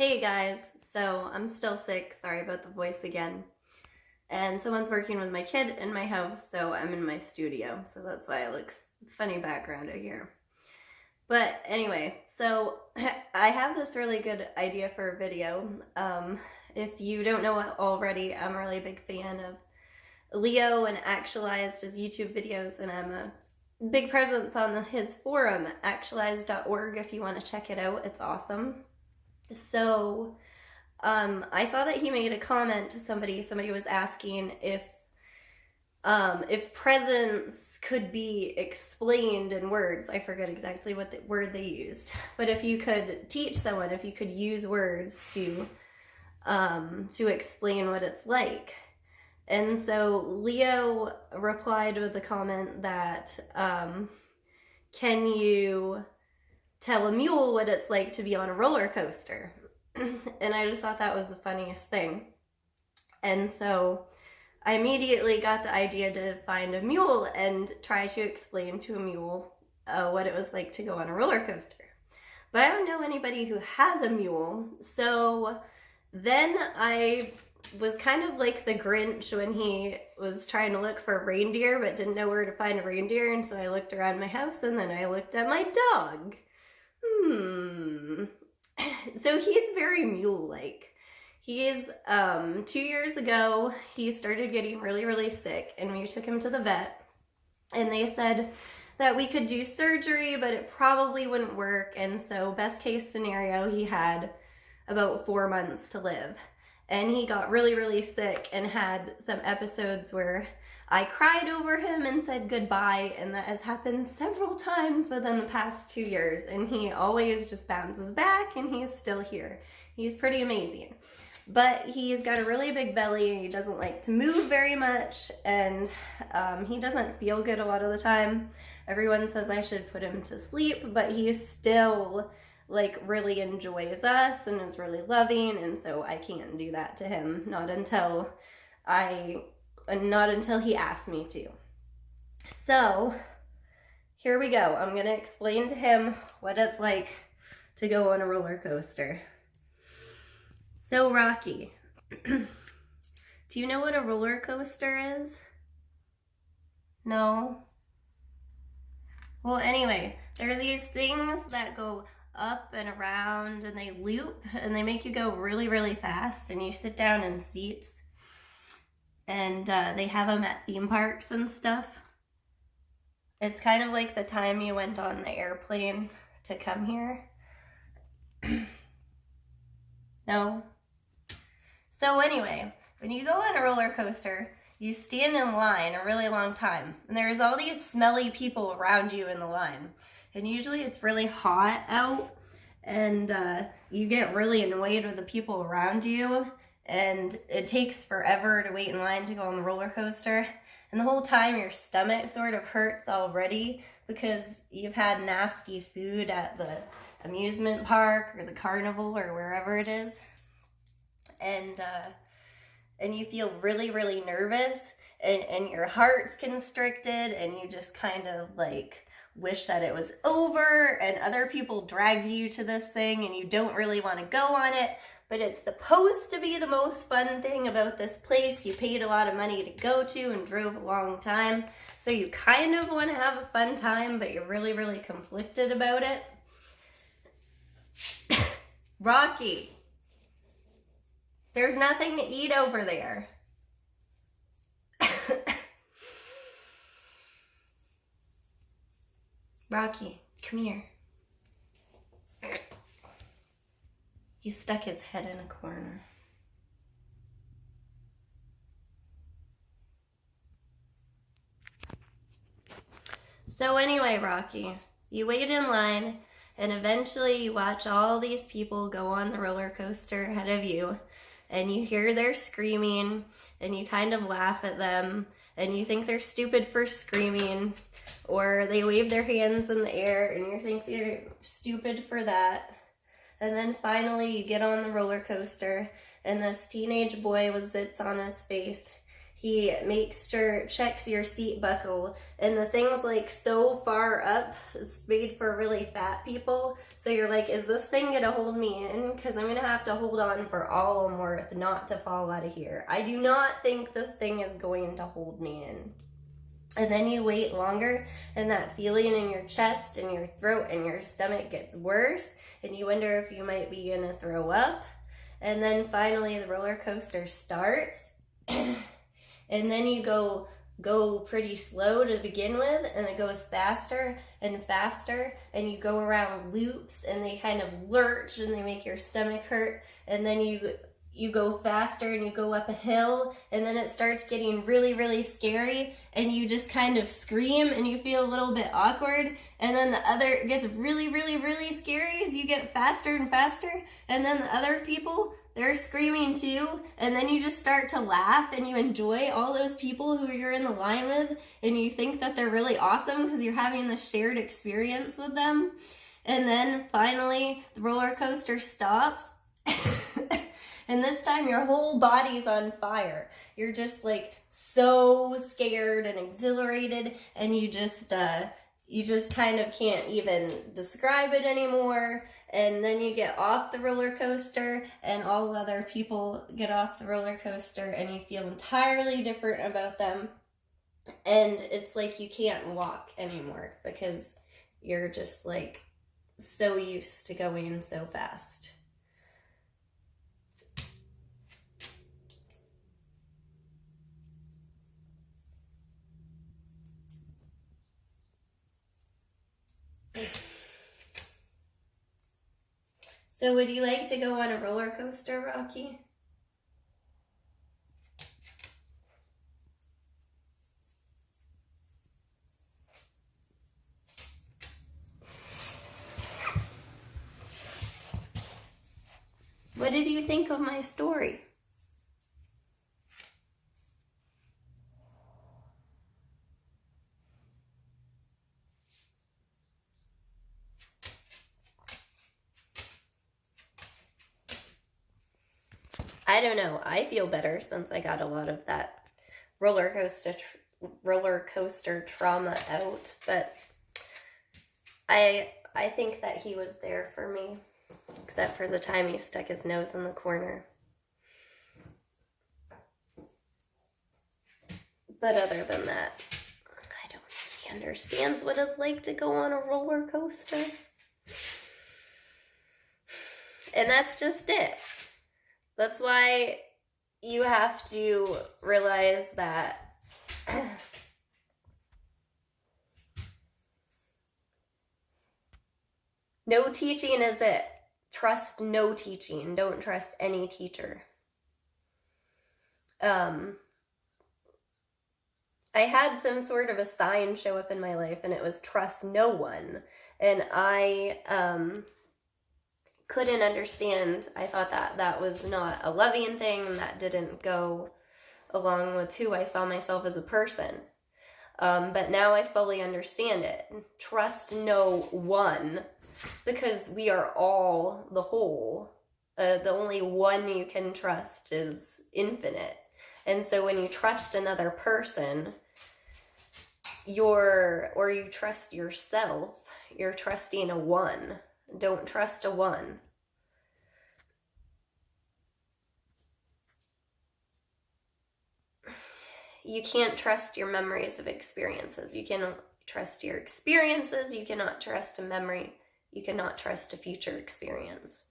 Hey guys, so I'm still sick, sorry about the voice again. And someone's working with my kid in my house, so I'm in my studio, so that's why it looks funny background out here. But anyway, so I have this really good idea for a video. If you don't know it already, I'm a really big fan of Leo and Actualized, his YouTube videos, and I'm a big presence on his forum, actualized.org, if you want to check it out. It's awesome. So I saw that he made a comment to somebody. Somebody was asking if presence could be explained in words. I forget exactly what the word they used, but if you could teach someone, if you could use words to explain what it's like. And so Leo replied with a comment that can you tell a mule what it's like to be on a roller coaster? And I just thought that was the funniest thing. And so I immediately got the idea to find a mule and try to explain to a mule what it was like to go on a roller coaster. But I don't know anybody who has a mule. So then I was kind of like the Grinch when he was trying to look for a reindeer but didn't know where to find a reindeer. And so I looked around my house and then I looked at my dog. So he's very mule-like. He is, 2 years ago, he started getting really, really sick, and we took him to the vet, and they said that we could do surgery, but it probably wouldn't work, and so best case scenario, he had about 4 months to live. And he got really, really sick and had some episodes where I cried over him and said goodbye, and that has happened several times within the past 2 years, and he always just bounces back and he's still here. He's pretty amazing. But he's got a really big belly and he doesn't like to move very much, and he doesn't feel good a lot of the time. Everyone says I should put him to sleep, but he's still like really enjoys us and is really loving, and so I can't do that to him, not until he asks me to. So here we go. I'm gonna explain to him what it's like to go on a roller coaster. So Rocky, do you know what a roller coaster is? No? Well, anyway, there are these things that go up and around and they loop and they make you go really, really fast, and you sit down in seats, and they have them at theme parks and stuff. It's kind of like the time you went on the airplane to come here. No? So anyway, when you go on a roller coaster, you stand in line a really long time, and there's all these smelly people around you in the line. And usually it's really hot out, and you get really annoyed with the people around you, and it takes forever to wait in line to go on the roller coaster. And the whole time your stomach sort of hurts already because you've had nasty food at the amusement park or the carnival or wherever it is. And you feel really, really nervous, and your heart's constricted, and you just kind of like wish that it was over, and other people dragged you to this thing and you don't really want to go on it, but it's supposed to be the most fun thing about this place. You paid a lot of money to go to and drove a long time, so you kind of want to have a fun time, but you're really, really conflicted about it. Rocky, there's nothing to eat over there. Rocky, come here. He stuck his head in a corner. So anyway, Rocky, you wait in line, and eventually you watch all these people go on the roller coaster ahead of you, and you hear their screaming, and you kind of laugh at them, and you think they're stupid for screaming, or they wave their hands in the air, and you think they're stupid for that. And then finally you get on the roller coaster, and this teenage boy with zits on his face, he makes sure, checks your seat buckle, and the thing's like so far up, it's made for really fat people, so you're like, is this thing gonna hold me in? Because I'm gonna have to hold on for all I'm worth not to fall out of here. I do not think this thing is going to hold me in. And then you wait longer, and that feeling in your chest and your throat and your stomach gets worse, and you wonder if you might be gonna throw up. And then finally the roller coaster starts. And then you go pretty slow to begin with, and it goes faster and faster, and you go around loops, and they kind of lurch, and they make your stomach hurt, and then you go faster, and you go up a hill, and then it starts getting really, really scary, and you just kind of scream, and you feel a little bit awkward, and then it gets really, really, really scary as you get faster and faster, and then the other people, they're screaming too, and then you just start to laugh, and you enjoy all those people who you're in the line with, and you think that they're really awesome because you're having this shared experience with them. And then finally the roller coaster stops. And this time your whole body's on fire. You're just like so scared and exhilarated, and you just kind of can't even describe it anymore. And then you get off the roller coaster, and all the other people get off the roller coaster, and you feel entirely different about them. And it's like you can't walk anymore because you're just like so used to going so fast. So would you like to go on a roller coaster, Rocky? What did you think of my story? I don't know. I feel better since I got a lot of that roller coaster trauma out, but I think that he was there for me, except for the time he stuck his nose in the corner. But other than that, I don't think he understands what it's like to go on a roller coaster. And that's just it. That's why you have to realize that no teaching is it. Trust no teaching. Don't trust any teacher. I had some sort of a sign show up in my life, and it was trust no one. And I couldn't understand. I thought that was not a loving thing, and that didn't go along with who I saw myself as a person. But now I fully understand it. Trust no one, because we are all the whole. The only one you can trust is infinite. And so when you trust another person, or you trust yourself, you're trusting a one. Don't trust a one. You can't trust your memories of experiences. You cannot trust your experiences. You cannot trust a memory. You cannot trust a future experience.